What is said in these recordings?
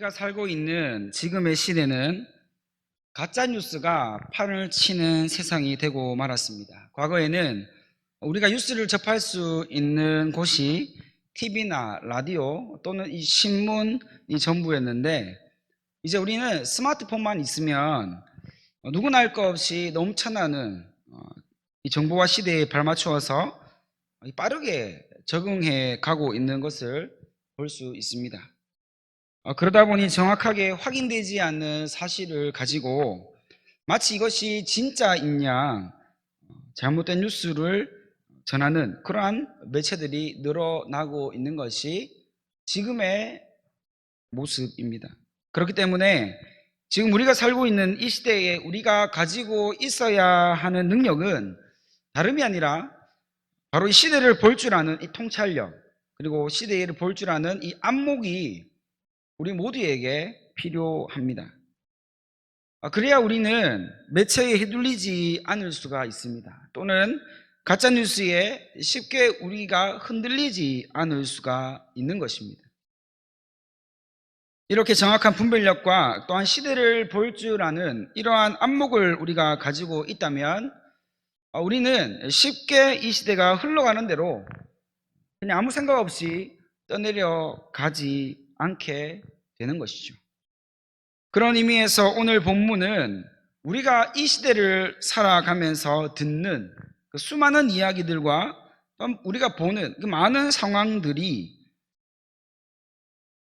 우리가 살고 있는 지금의 시대는 가짜 뉴스가 판을 치는 세상이 되고 말았습니다. 과거에는 우리가 뉴스를 접할 수 있는 곳이 TV나 라디오 또는 이 신문 이 전부였는데, 이제 우리는 스마트폰만 있으면 누구나 할 것 없이 넘쳐나는 이 정보화 시대에 발맞추어서 빠르게 적응해 가고 있는 것을 볼 수 있습니다. 그러다 보니 정확하게 확인되지 않는 사실을 가지고 마치 이것이 진짜인 양 잘못된 뉴스를 전하는 그러한 매체들이 늘어나고 있는 것이 지금의 모습입니다. 그렇기 때문에 지금 우리가 살고 있는 이 시대에 우리가 가지고 있어야 하는 능력은 다름이 아니라 바로 이 시대를 볼 줄 아는 이 통찰력, 그리고 시대를 볼 줄 아는 이 안목이 우리 모두에게 필요합니다. 그래야 우리는 매체에 휘둘리지 않을 수가 있습니다. 또는 가짜뉴스에 쉽게 우리가 흔들리지 않을 수가 있는 것입니다. 이렇게 정확한 분별력과 또한 시대를 볼 줄 아는 이러한 안목을 우리가 가지고 있다면 우리는 쉽게 이 시대가 흘러가는 대로 그냥 아무 생각 없이 떠내려 가지 않게 되는 것이죠. 그런 의미에서 오늘 본문은 우리가 이 시대를 살아가면서 듣는 그 수많은 이야기들과 우리가 보는 그 많은 상황들이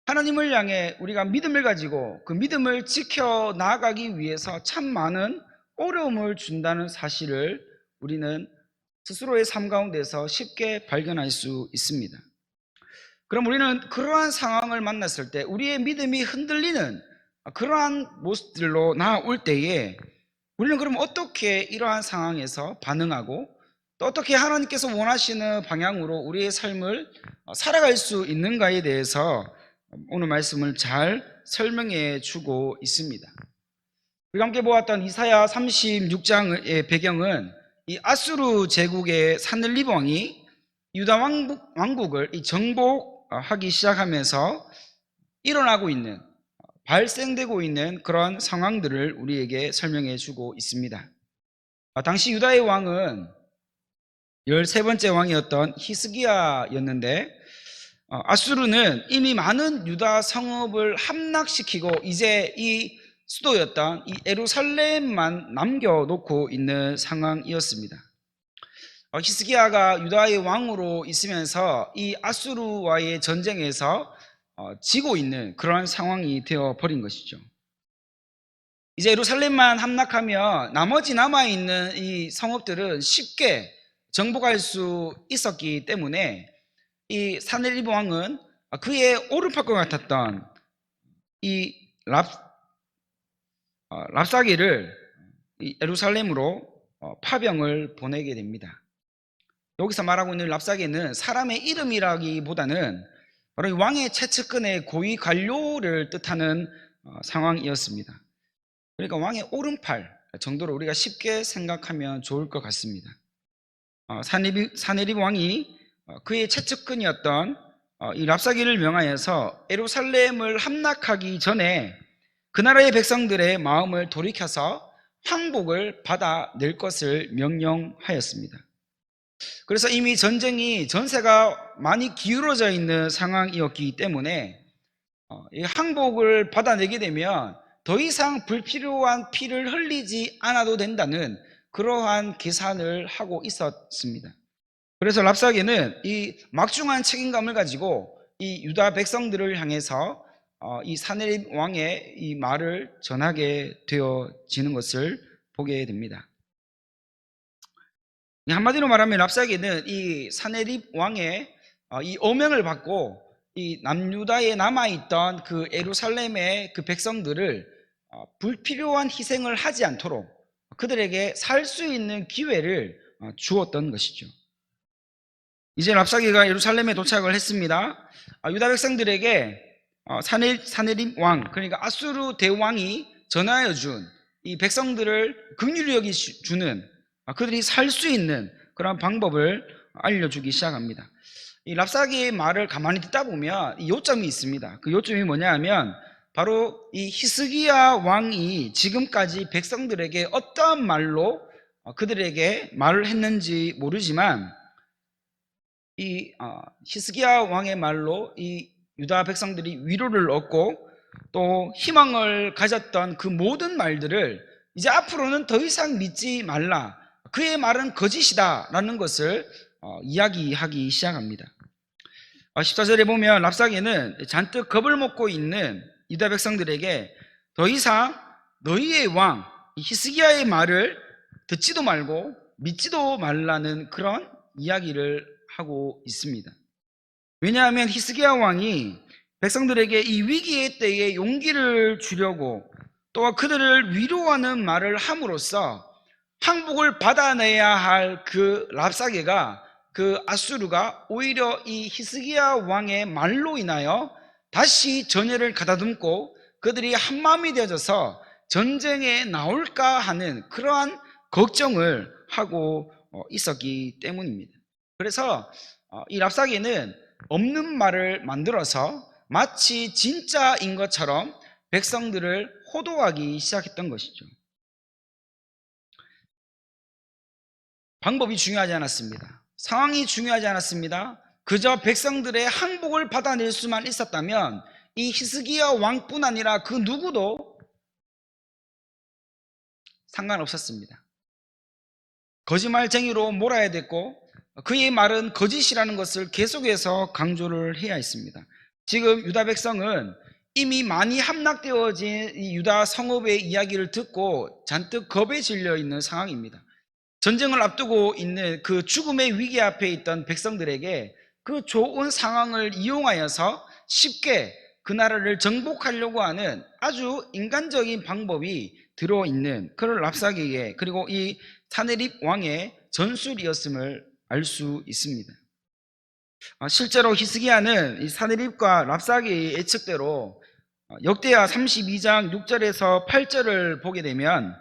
하나님을 향해 우리가 믿음을 가지고 그 믿음을 지켜나가기 위해서 참 많은 어려움을 준다는 사실을 우리는 스스로의 삶 가운데서 쉽게 발견할 수 있습니다. 그럼 우리는 그러한 상황을 만났을 때 우리의 믿음이 흔들리는 그러한 모습들로 나아올 때에 우리는 그럼 어떻게 이러한 상황에서 반응하고 또 어떻게 하나님께서 원하시는 방향으로 우리의 삶을 살아갈 수 있는가에 대해서 오늘 말씀을 잘 설명해 주고 있습니다. 우리가 함께 보았던 이사야 36장의 배경은 이 아수르 제국의 산헤립 왕이 유다 왕국을 정복하기 시작하면서 일어나고 있는, 발생되고 있는 그런 상황들을 우리에게 설명해 주고 있습니다. 당시 유다의 왕은 13번째 왕이었던 히스기야였는데 아수르는 이미 많은 유다 성읍을 함락시키고 이제 이 수도였던 이 예루살렘만 남겨놓고 있는 상황이었습니다. 히스기야가 유다의 왕으로 있으면서 이 아수르와의 전쟁에서 지고 있는 그러한 상황이 되어버린 것이죠. 이제 예루살렘만 함락하면 나머지 남아있는 이 성읍들은 쉽게 정복할 수 있었기 때문에 이 산헤립 왕은 그의 오른팔과 같았던 이 랍사게를 예루살렘으로 파병을 보내게 됩니다. 여기서 말하고 있는 랍사게는 사람의 이름이라기보다는 바로 이 왕의 최측근의 고위 관료를 뜻하는 상황이었습니다. 그러니까 왕의 오른팔 정도로 우리가 쉽게 생각하면 좋을 것 같습니다. 산헤립 왕이 그의 최측근이었던 이 랍사게를 명하여서 예루살렘을 함락하기 전에 그 나라의 백성들의 마음을 돌이켜서 항복을 받아낼 것을 명령하였습니다. 그래서 이미 전세가 많이 기울어져 있는 상황이었기 때문에 이 항복을 받아내게 되면 더 이상 불필요한 피를 흘리지 않아도 된다는 그러한 계산을 하고 있었습니다. 그래서 랍사게는 이 막중한 책임감을 가지고 이 유다 백성들을 향해서 이 산헤립 왕의 이 말을 전하게 되어지는 것을 보게 됩니다. 한마디로 말하면 랍사게는 이 산헤립 왕의 이 어명을 받고 이 남유다에 남아있던 그 예루살렘의 그 백성들을 불필요한 희생을 하지 않도록 그들에게 살 수 있는 기회를 주었던 것이죠. 이제 랍사게가 예루살렘에 도착을 했습니다. 유다 백성들에게 산헤립 왕, 그러니까 아수르 대왕이 전하여 준 이 백성들을 긍휼히 여기주는 그들이 살 수 있는 그런 방법을 알려주기 시작합니다. 이 랍사게의 말을 가만히 듣다 보면 이 요점이 있습니다. 그 요점이 뭐냐 하면 바로 이 히스기야 왕이 지금까지 백성들에게 어떠한 말로 그들에게 말을 했는지 모르지만 이 히스기야 왕의 말로 이 유다 백성들이 위로를 얻고 또 희망을 가졌던 그 모든 말들을 이제 앞으로는 더 이상 믿지 말라, 그의 말은 거짓이다 라는 것을 이야기하기 시작합니다. 14절에 보면 랍사게는 잔뜩 겁을 먹고 있는 유다 백성들에게 더 이상 너희의 왕 히스기야의 말을 듣지도 말고 믿지도 말라는 그런 이야기를 하고 있습니다. 왜냐하면 히스기야 왕이 백성들에게 이 위기의 때에 용기를 주려고 또 그들을 위로하는 말을 함으로써 항복을 받아내야 할 그 랍사게가, 그 아수르가 오히려 이 히스기야 왕의 말로 인하여 다시 전열을 가다듬고 그들이 한마음이 되어져서 전쟁에 나올까 하는 그러한 걱정을 하고 있었기 때문입니다. 그래서 이 랍사게는 없는 말을 만들어서 마치 진짜인 것처럼 백성들을 호도하기 시작했던 것이죠. 방법이 중요하지 않았습니다. 상황이 중요하지 않았습니다. 그저 백성들의 항복을 받아낼 수만 있었다면 이 히스기야 왕뿐 아니라 그 누구도 상관없었습니다. 거짓말쟁이로 몰아야 됐고 그의 말은 거짓이라는 것을 계속해서 강조를 해야 했습니다. 지금 유다 백성은 이미 많이 함락되어진 이 유다 성읍의 이야기를 듣고 잔뜩 겁에 질려 있는 상황입니다. 전쟁을 앞두고 있는 그 죽음의 위기 앞에 있던 백성들에게 그 좋은 상황을 이용하여서 쉽게 그 나라를 정복하려고 하는 아주 인간적인 방법이 들어있는 그런 랍사게의, 그리고 이 사네립 왕의 전술이었음을 알 수 있습니다. 실제로 히스기야는 이 사네립과 랍사게의 예측대로 역대하 32장 6절에서 8절을 보게 되면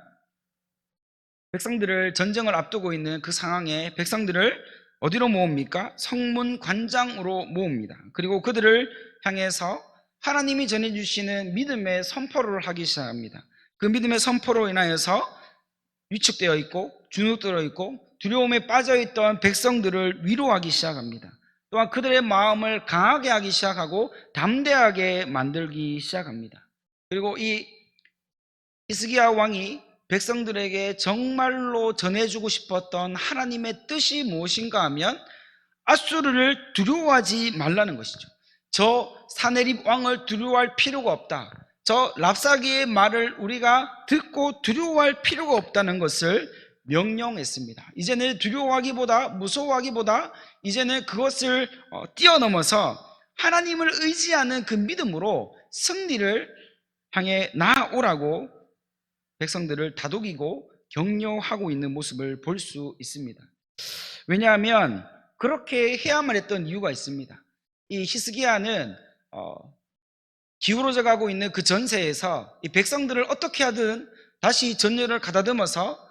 백성들을, 전쟁을 앞두고 있는 그 상황에 백성들을 어디로 모읍니까? 성문 관장으로 모읍니다. 그리고 그들을 향해서 하나님이 전해주시는 믿음의 선포를 하기 시작합니다. 그 믿음의 선포로 인하여서 위축되어 있고 주눅들어 있고 두려움에 빠져있던 백성들을 위로하기 시작합니다. 또한 그들의 마음을 강하게 하기 시작하고 담대하게 만들기 시작합니다. 그리고 이 히스기야 왕이 백성들에게 정말로 전해주고 싶었던 하나님의 뜻이 무엇인가 하면 아수르를 두려워하지 말라는 것이죠. 저 사네립 왕을 두려워할 필요가 없다. 저 랍사게의 말을 우리가 듣고 두려워할 필요가 없다는 것을 명령했습니다. 이제는 두려워하기보다, 무서워하기보다 이제는 그것을 뛰어넘어서 하나님을 의지하는 그 믿음으로 승리를 향해 나아오라고 백성들을 다독이고 격려하고 있는 모습을 볼 수 있습니다. 왜냐하면 그렇게 해야만 했던 이유가 있습니다. 이 히스기야는 기울어져 가고 있는 그 전세에서 이 백성들을 어떻게 하든 다시 전열을 가다듬어서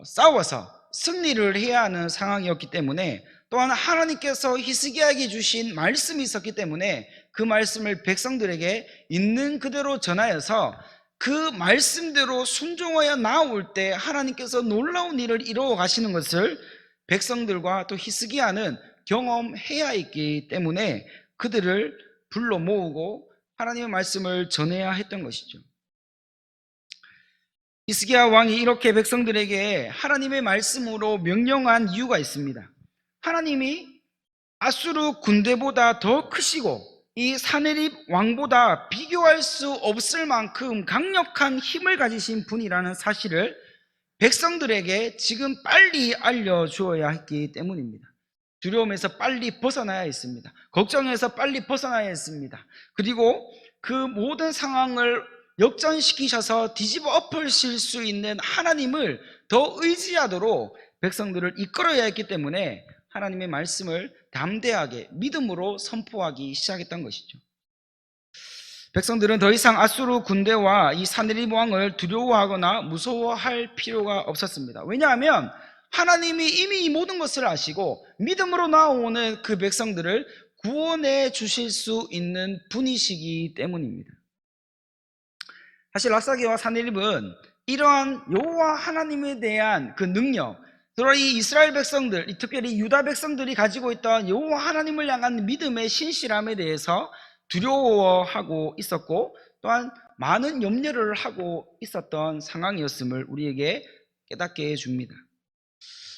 싸워서 승리를 해야 하는 상황이었기 때문에, 또한 하나님께서 히스기야에게 주신 말씀이 있었기 때문에 그 말씀을 백성들에게 있는 그대로 전하여서 그 말씀대로 순종하여 나올 때 하나님께서 놀라운 일을 이루어 가시는 것을 백성들과 또 히스기야는 경험해야 했기 때문에 그들을 불러 모으고 하나님의 말씀을 전해야 했던 것이죠. 히스기야 왕이 이렇게 백성들에게 하나님의 말씀으로 명령한 이유가 있습니다. 하나님이 아수르 군대보다 더 크시고 이 사네립 왕보다 비교할 수 없을 만큼 강력한 힘을 가지신 분이라는 사실을 백성들에게 지금 빨리 알려주어야 했기 때문입니다. 두려움에서 빨리 벗어나야 했습니다. 걱정에서 빨리 벗어나야 했습니다. 그리고 그 모든 상황을 역전시키셔서 뒤집어 엎으실 수 있는 하나님을 더 의지하도록 백성들을 이끌어야 했기 때문에 하나님의 말씀을 담대하게 믿음으로 선포하기 시작했던 것이죠. 백성들은 더 이상 아수르 군대와 이 사네립 왕을 두려워하거나 무서워할 필요가 없었습니다. 왜냐하면 하나님이 이미 이 모든 것을 아시고 믿음으로 나오는 그 백성들을 구원해 주실 수 있는 분이시기 때문입니다. 사실 랍사게와 사내립은 이러한 여호와 하나님에 대한 그 능력, 또 이 이스라엘 백성들, 특별히 유다 백성들이 가지고 있던 여호와 하나님을 향한 믿음의 신실함에 대해서 두려워하고 있었고, 또한 많은 염려를 하고 있었던 상황이었음을 우리에게 깨닫게 해줍니다.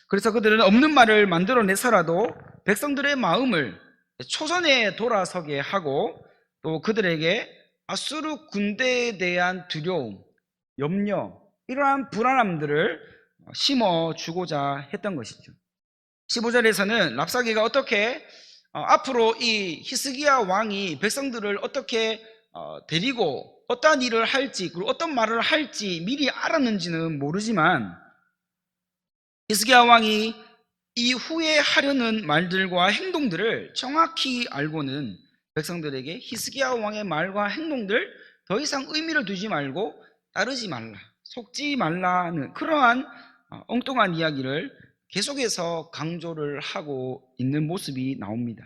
그래서 그들은 없는 말을 만들어내서라도 백성들의 마음을 초전에 돌아서게 하고, 또 그들에게 아수르 군대에 대한 두려움, 염려, 이러한 불안함들을 심어주고자 했던 것이죠. 15절에서는 랍사게가 어떻게 앞으로 이 히스기야 왕이 백성들을 어떻게 데리고 어떠한 일을 할지, 그리고 어떤 말을 할지 미리 알았는지는 모르지만, 히스기야 왕이 이후에 하려는 말들과 행동들을 정확히 알고는 백성들에게 히스기야 왕의 말과 행동들 더 이상 의미를 두지 말고 따르지 말라, 속지 말라는 그러한 엉뚱한 이야기를 계속해서 강조를 하고 있는 모습이 나옵니다.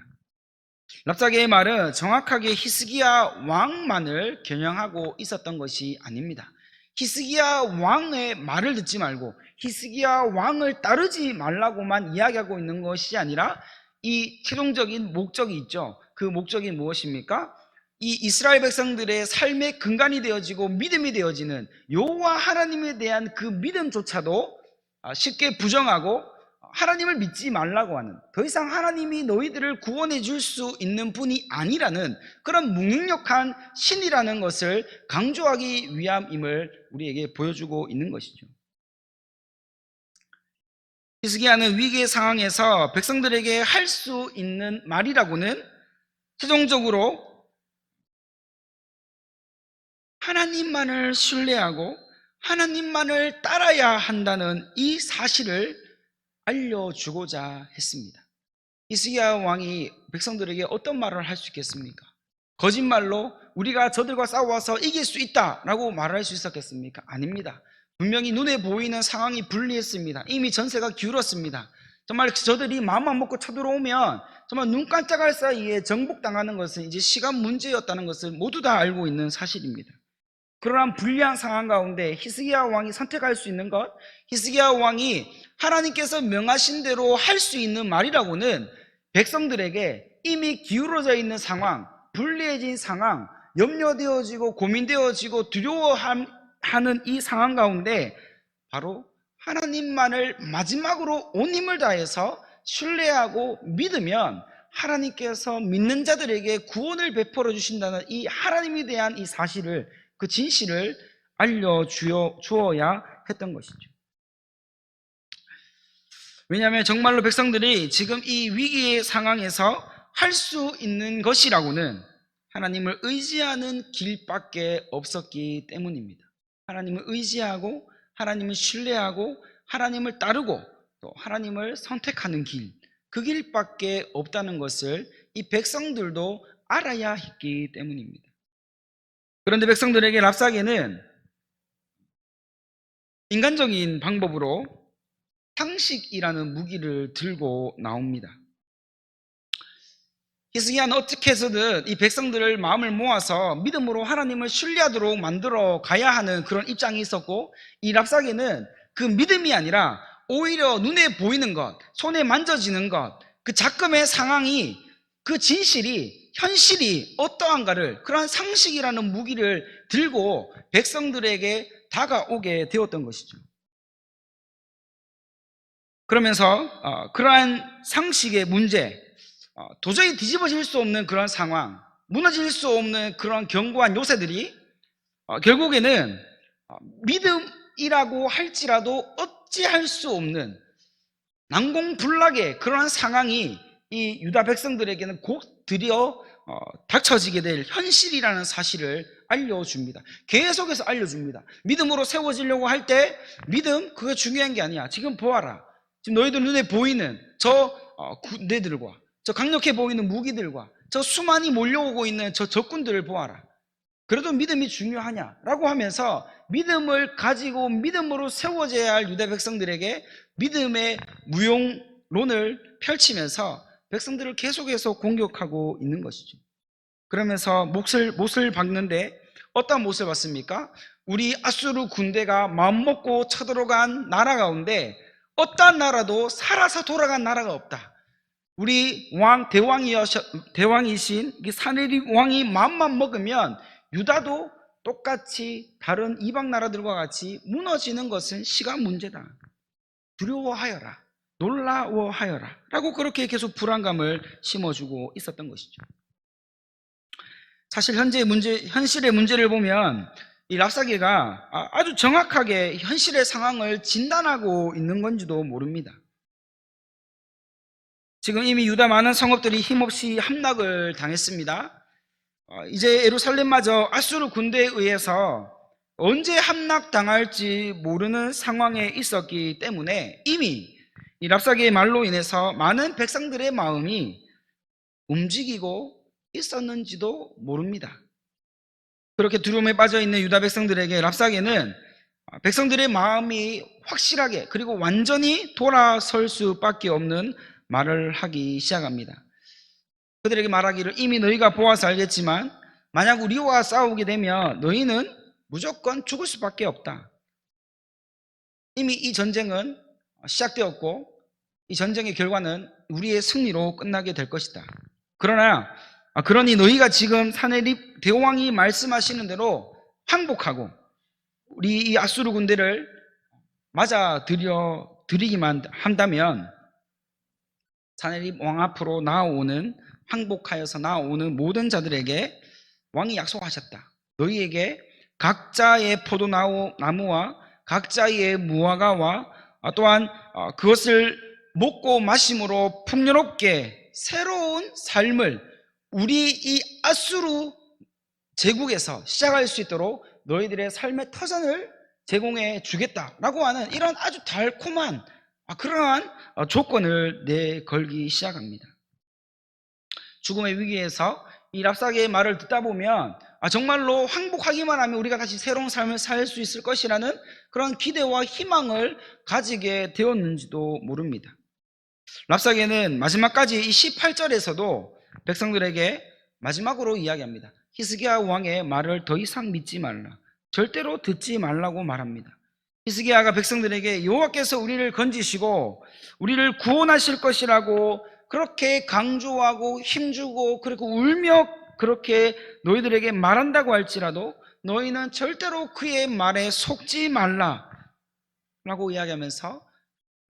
랍사게의 말은 정확하게 히스기야 왕만을 겨냥하고 있었던 것이 아닙니다. 히스기야 왕의 말을 듣지 말고 히스기야 왕을 따르지 말라고만 이야기하고 있는 것이 아니라 이 최종적인 목적이 있죠. 그 목적이 무엇입니까? 이 이스라엘 백성들의 삶의 근간이 되어지고 믿음이 되어지는 여호와 하나님에 대한 그 믿음조차도 쉽게 부정하고 하나님을 믿지 말라고 하는, 더 이상 하나님이 너희들을 구원해 줄 수 있는 분이 아니라는 그런 무능력한 신이라는 것을 강조하기 위함임을 우리에게 보여주고 있는 것이죠. 히스기야는 위기의 상황에서 백성들에게 할 수 있는 말이라고는 최종적으로 하나님만을 신뢰하고 하나님만을 따라야 한다는 이 사실을 알려주고자 했습니다. 히스기야 왕이 백성들에게 어떤 말을 할 수 있겠습니까? 거짓말로 우리가 저들과 싸워서 이길 수 있다라고 말할 수 있었겠습니까? 아닙니다. 분명히 눈에 보이는 상황이 불리했습니다. 이미 전세가 기울었습니다. 정말 저들이 마음만 먹고 쳐들어오면 정말 눈 깜짝할 사이에 정복당하는 것은 이제 시간 문제였다는 것을 모두 다 알고 있는 사실입니다. 그러한 불리한 상황 가운데 히스기야 왕이 선택할 수 있는 것, 히스기야 왕이 하나님께서 명하신 대로 할 수 있는 말이라고는 백성들에게 이미 기울어져 있는 상황, 불리해진 상황, 염려되어지고 고민되어지고 두려워하는 이 상황 가운데 바로 하나님만을 마지막으로 온 힘을 다해서 신뢰하고 믿으면 하나님께서 믿는 자들에게 구원을 베풀어 주신다는 이 하나님에 대한 이 사실을, 그 진실을 알려주어야 했던 것이죠. 왜냐하면 정말로 백성들이 지금 이 위기의 상황에서 할 수 있는 것이라고는 하나님을 의지하는 길밖에 없었기 때문입니다. 하나님을 의지하고 하나님을 신뢰하고 하나님을 따르고 또 하나님을 선택하는 길, 그 길밖에 없다는 것을 이 백성들도 알아야 했기 때문입니다. 그런데 백성들에게 랍사게는 인간적인 방법으로 상식이라는 무기를 들고 나옵니다. 히스기야는 어떻게 해서든 이 백성들을 마음을 모아서 믿음으로 하나님을 신뢰하도록 만들어 가야 하는 그런 입장이 있었고, 이 랍사게는 그 믿음이 아니라 오히려 눈에 보이는 것, 손에 만져지는 것, 그 작금의 상황이, 그 진실이, 현실이 어떠한가를, 그러한 상식이라는 무기를 들고 백성들에게 다가오게 되었던 것이죠. 그러면서 그러한 상식의 문제, 도저히 뒤집어질 수 없는 그런 상황, 무너질 수 없는 그런 견고한 요새들이 결국에는 믿음이라고 할지라도 어찌할 수 없는 난공불락의 그러한 상황이 이 유다 백성들에게는 곧 드디어 닥쳐지게 될 현실이라는 사실을 알려줍니다. 계속해서 알려줍니다. 믿음으로 세워지려고 할 때 믿음, 그게 중요한 게 아니야. 지금 보아라. 지금 너희들 눈에 보이는 저 군대들과 저 강력해 보이는 무기들과 저 수많이 몰려오고 있는 저 적군들을 보아라. 그래도 믿음이 중요하냐라고 하면서 믿음을 가지고 믿음으로 세워져야 할 유다 백성들에게 믿음의 무용론을 펼치면서 백성들을 계속해서 공격하고 있는 것이죠. 그러면서 못을 박는데 어떤 못을 받습니까? 우리 아수르 군대가 마음먹고 쳐들어간 나라 가운데 어떤 나라도 살아서 돌아간 나라가 없다. 우리 대왕이신 사내립 왕이 마음만 먹으면 유다도 똑같이 다른 이방 나라들과 같이 무너지는 것은 시간 문제다. 두려워하여라, 놀라워하여라 라고 그렇게 계속 불안감을 심어주고 있었던 것이죠. 사실 현실의 문제를 보면 이 랍사게가 아주 정확하게 현실의 상황을 진단하고 있는 건지도 모릅니다. 지금 이미 유다 많은 성읍들이 힘없이 함락을 당했습니다. 이제 예루살렘마저 아수르 군대에 의해서 언제 함락당할지 모르는 상황에 있었기 때문에 이미 이 랍사게의 말로 인해서 많은 백성들의 마음이 움직이고 있었는지도 모릅니다. 그렇게 두려움에 빠져있는 유다 백성들에게 랍사게는 백성들의 마음이 확실하게 그리고 완전히 돌아설 수밖에 없는 말을 하기 시작합니다. 그들에게 말하기를 이미 너희가 보아서 알겠지만 만약 우리와 싸우게 되면 너희는 무조건 죽을 수밖에 없다. 이미 이 전쟁은 시작되었고 이 전쟁의 결과는 우리의 승리로 끝나게 될 것이다. 그러니 너희가 지금 사내립 대왕이 말씀하시는 대로 항복하고 우리 이 아수르 군대를 맞아들이기만 한다면 사내립 왕 앞으로 항복하여서 나아오는 모든 자들에게 왕이 약속하셨다. 너희에게 각자의 포도나무와 각자의 무화과와 또한 그것을 먹고 마심으로 풍요롭게 새로운 삶을 우리 이 아수르 제국에서 시작할 수 있도록 너희들의 삶의 터전을 제공해 주겠다라고 하는 이런 아주 달콤한 그러한 조건을 내걸기 시작합니다. 죽음의 위기에서 이 랍사게의 말을 듣다 보면 정말로 항복하기만 하면 우리가 다시 새로운 삶을 살 수 있을 것이라는 그런 기대와 희망을 가지게 되었는지도 모릅니다. 랍사게는 마지막까지 이 18절에서도 백성들에게 마지막으로 이야기합니다. 히스기야 왕의 말을 더 이상 믿지 말라, 절대로 듣지 말라고 말합니다. 히스기야가 백성들에게 여호와께서 우리를 건지시고 우리를 구원하실 것이라고 그렇게 강조하고 힘주고 그리고 울며 그렇게 너희들에게 말한다고 할지라도 너희는 절대로 그의 말에 속지 말라 라고 이야기하면서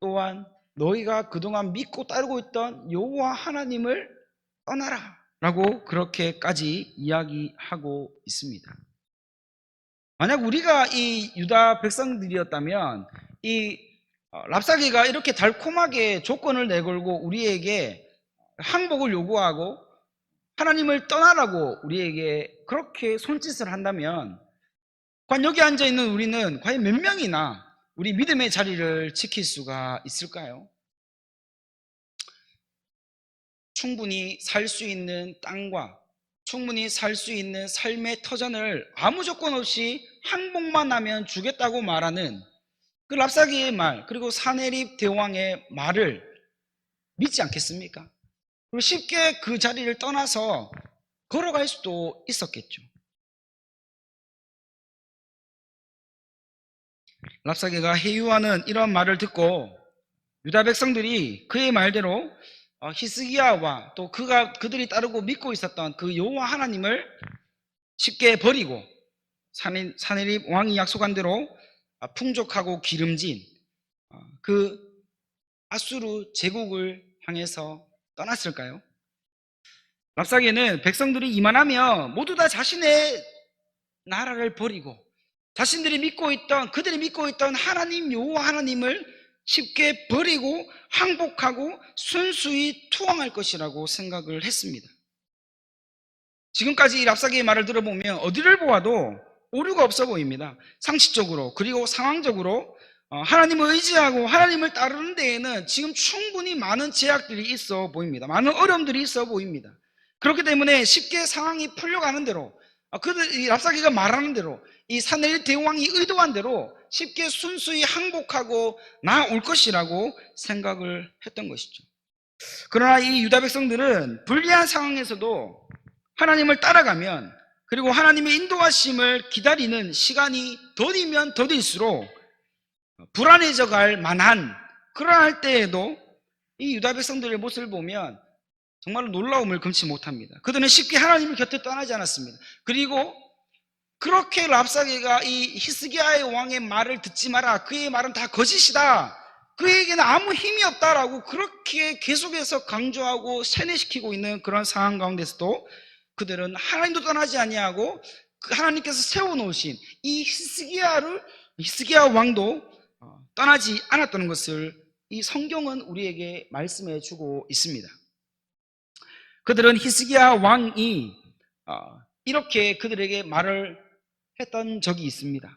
또한 너희가 그동안 믿고 따르고 있던 여호와 하나님을 떠나라 라고 그렇게까지 이야기하고 있습니다. 만약 우리가 이 유다 백성들이었다면 이 랍사게가 이렇게 달콤하게 조건을 내걸고 우리에게 항복을 요구하고 하나님을 떠나라고 우리에게 그렇게 손짓을 한다면 과연 여기 앉아있는 우리는 과연 몇 명이나 우리 믿음의 자리를 지킬 수가 있을까요? 충분히 살 수 있는 땅과 충분히 살 수 있는 삶의 터전을 아무 조건 없이 항복만 하면 주겠다고 말하는 그 랍사게의 말 그리고 사내립 대왕의 말을 믿지 않겠습니까? 그리고 쉽게 그 자리를 떠나서 걸어갈 수도 있었겠죠. 랍사게가 회유하는 이런 말을 듣고 유다 백성들이 그의 말대로 히스기야와 또 그들이 따르고 믿고 있었던 그 여호와 하나님을 쉽게 버리고 사내립 왕이 약속한 대로 풍족하고 기름진 그 아수르 제국을 향해서 떠났을까요? 랍사게는 백성들이 이만하면 모두 다 자신의 나라를 버리고 그들이 믿고 있던 하나님 여호와 하나님을 쉽게 버리고 항복하고 순수히 투항할 것이라고 생각을 했습니다. 지금까지 이 랍사게의 말을 들어보면 어디를 보아도 오류가 없어 보입니다. 상식적으로 그리고 상황적으로 하나님을 의지하고 하나님을 따르는 데에는 지금 충분히 많은 제약들이 있어 보입니다. 많은 어려움들이 있어 보입니다. 그렇기 때문에 쉽게 상황이 풀려가는 대로 이 랍사게가 말하는 대로 이 사내립 대왕이 의도한 대로 쉽게 순수히 항복하고 나올 것이라고 생각을 했던 것이죠. 그러나 이 유다 백성들은 불리한 상황에서도 하나님을 따라가면 그리고 하나님의 인도하심을 기다리는 시간이 더디면 더딜수록 불안해져 갈 만한 그러할 때에도 이 유다 백성들의 모습을 보면 정말로 놀라움을 금치 못합니다. 그들은 쉽게 하나님을 곁에 떠나지 않았습니다. 그리고 그렇게 랍사게가 이 히스기야의 왕의 말을 듣지 마라, 그의 말은 다 거짓이다, 그에게는 아무 힘이 없다라고 그렇게 계속해서 강조하고 세뇌시키고 있는 그런 상황 가운데서도 그들은 하나님도 떠나지 아니하고 하나님께서 세워놓으신 이 히스기야 왕도 떠나지 않았다는 것을 이 성경은 우리에게 말씀해 주고 있습니다. 그들은 히스기야 왕이 이렇게 그들에게 말을 했던 적이 있습니다.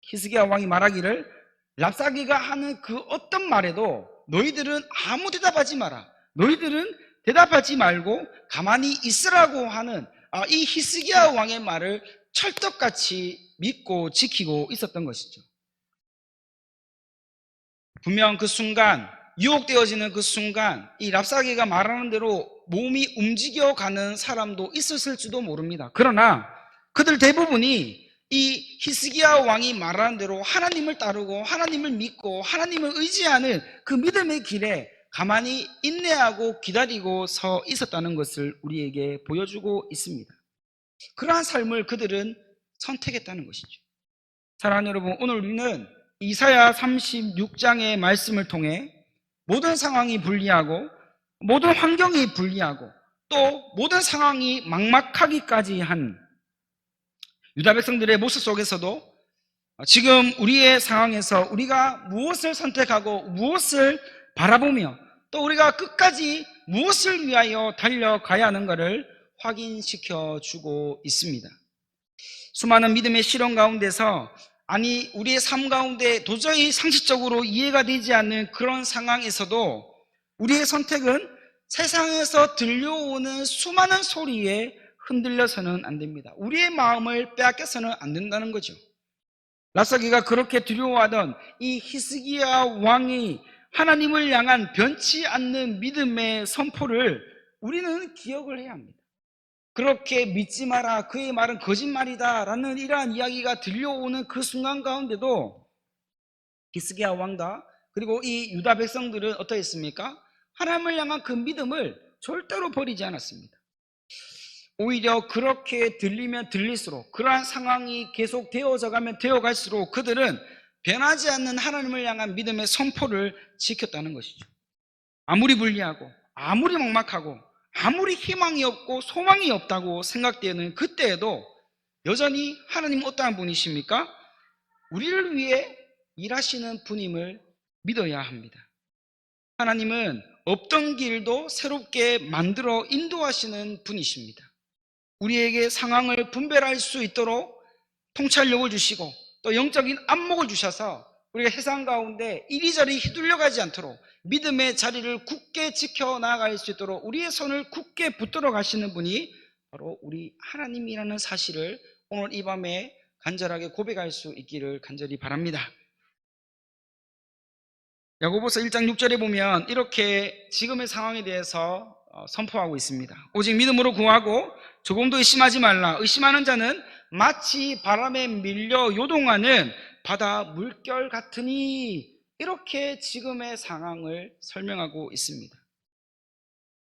히스기야 왕이 말하기를 랍사게가 하는 그 어떤 말에도 너희들은 아무 대답하지 마라, 너희들은 대답하지 말고 가만히 있으라고 하는 이 히스기야 왕의 말을 철떡같이 믿고 지키고 있었던 것이죠. 분명 그 순간, 유혹되어지는 그 순간 이 랍사게가 말하는 대로 몸이 움직여가는 사람도 있었을지도 모릅니다. 그러나 그들 대부분이 이 히스기야 왕이 말하는 대로 하나님을 따르고 하나님을 믿고 하나님을 의지하는 그 믿음의 길에 가만히 인내하고 기다리고 서 있었다는 것을 우리에게 보여주고 있습니다. 그러한 삶을 그들은 선택했다는 것이죠. 사랑하는 여러분, 오늘 우리는 이사야 36장의 말씀을 통해 모든 상황이 불리하고 모든 환경이 불리하고 또 모든 상황이 막막하기까지 한 유다 백성들의 모습 속에서도 지금 우리의 상황에서 우리가 무엇을 선택하고 무엇을 바라보며 또 우리가 끝까지 무엇을 위하여 달려가야 하는가를 확인시켜 주고 있습니다. 수많은 믿음의 실현 가운데서 우리의 삶 가운데 도저히 상식적으로 이해가 되지 않는 그런 상황에서도 우리의 선택은 세상에서 들려오는 수많은 소리에 흔들려서는 안 됩니다. 우리의 마음을 빼앗겨서는 안 된다는 거죠. 랍사게가 그렇게 두려워하던 이 히스기야 왕이 하나님을 향한 변치 않는 믿음의 선포를 우리는 기억을 해야 합니다. 그렇게 믿지 마라, 그의 말은 거짓말이다 라는 이러한 이야기가 들려오는 그 순간 가운데도 히스기야 왕과 그리고 이 유다 백성들은 어떠했습니까? 하나님을 향한 그 믿음을 절대로 버리지 않았습니다. 오히려 그렇게 들리면 들릴수록, 그러한 상황이 계속 되어져가면 되어갈수록 그들은 변하지 않는 하나님을 향한 믿음의 선포를 지켰다는 것이죠. 아무리 불리하고 아무리 막막하고 아무리 희망이 없고 소망이 없다고 생각되는 그때에도 여전히 하나님은 어떠한 분이십니까? 우리를 위해 일하시는 분임을 믿어야 합니다. 하나님은 없던 길도 새롭게 만들어 인도하시는 분이십니다. 우리에게 상황을 분별할 수 있도록 통찰력을 주시고 또 영적인 안목을 주셔서 우리가 세상 가운데 이리저리 휘둘려가지 않도록 믿음의 자리를 굳게 지켜나갈 수 있도록 우리의 손을 굳게 붙들어 가시는 분이 바로 우리 하나님이라는 사실을 오늘 이 밤에 간절하게 고백할 수 있기를 간절히 바랍니다. 야고보서 1장 6절에 보면 이렇게 지금의 상황에 대해서 선포하고 있습니다. 오직 믿음으로 구하고 조금도 의심하지 말라. 의심하는 자는 마치 바람에 밀려 요동하는 바다 물결 같으니, 이렇게 지금의 상황을 설명하고 있습니다.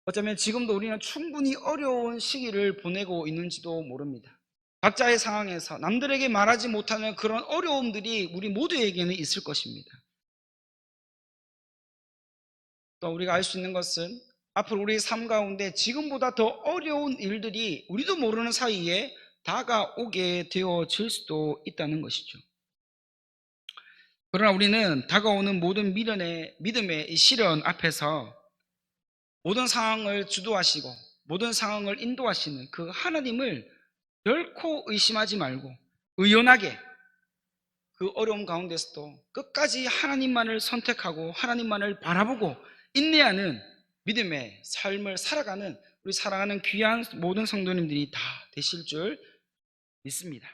어쩌면 지금도 우리는 충분히 어려운 시기를 보내고 있는지도 모릅니다. 각자의 상황에서 남들에게 말하지 못하는 그런 어려움들이 우리 모두에게는 있을 것입니다. 또 우리가 알 수 있는 것은 앞으로 우리의 삶 가운데 지금보다 더 어려운 일들이 우리도 모르는 사이에 다가오게 되어질 수도 있다는 것이죠. 그러나 우리는 다가오는 모든 믿음의 시련 앞에서 모든 상황을 주도하시고 모든 상황을 인도하시는 그 하나님을 결코 의심하지 말고 의연하게 그 어려움 가운데서도 끝까지 하나님만을 선택하고 하나님만을 바라보고 인내하는 믿음의 삶을 살아가는 우리 사랑하는 귀한 모든 성도님들이 다 되실 줄 믿습니다.